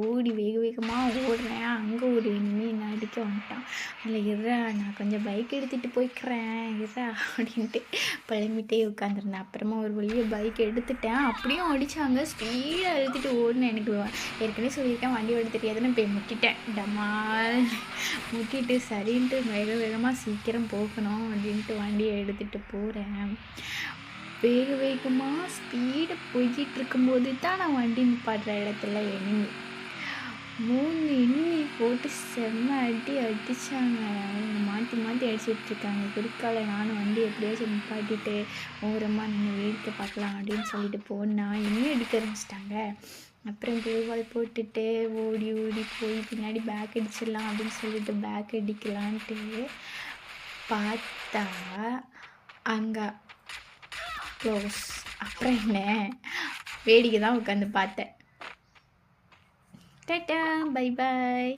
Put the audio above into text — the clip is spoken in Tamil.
ஓடி வேக வேகமா ஓடுறேன். அங்க ஒரு எனிமி என்ன அடிக்க வந்துட்டான். இல்ல இருடா நான் கொஞ்சம் பைக் எடுத்துட்டு போய்க்கிறேன் இருடா அப்படின்ட்டு புலம்பிட்டே உட்காந்துருந்தேன். அப்புறமா ஒரு வழியா பைக் எடுத்துட்டேன். அப்படியும் அடிச்சாங்க. ஸ்பீடா இழுத்துட்டு ஓடுனேன். எனக்கு ஏற்கனவே சொல்லியிருக்கேன் வண்டி ஓட்ட தெரியாதுன்னு போய் முட்டிட்டேன். டமால் முட்டிட்டு சரின்ட்டு வேக வேகமா சீக்கிரம் போகணும் அப்படின்ட்டு வண்டியை எடுத்துட்டு போறேன். வேக வேகமா ஸ்பீடா போய்க்கிட்டு இருக்கும்போது தான் நான் வண்டி நிப்பாட்டுற இடத்துல எனிமி. 3 எனிமி போட்டு செம்ம அடி அடிச்சாங்க. அவங்க மாத்தி மாத்தி அடிச்சுட்ருக்காங்க. குறுக்கால நானும் வண்டி எப்படியாச்சும் நிப்பாட்டிட்டு ஓரமா நின்னு வேடிக்கை பார்க்கலாம் அப்படின்னு சொல்லிட்டு போனா, என்னையும் அடிக்க ஆரம்பிச்சுட்டாங்க. அப்புறம் குளோவால் போட்டுட்டு ஓடி ஓடி போய் பின்னாடி பேக் அடிச்சிடலாம் அப்படின்னு சொல்லிட்டு பேக் அடிக்கலான்ட்டு பார்த்தா, அங்க க்ளோஸ். அப்புறம் என்ன, வேடிக்கை தான் உட்காந்து பார்த்தேன். Tata, bye bye.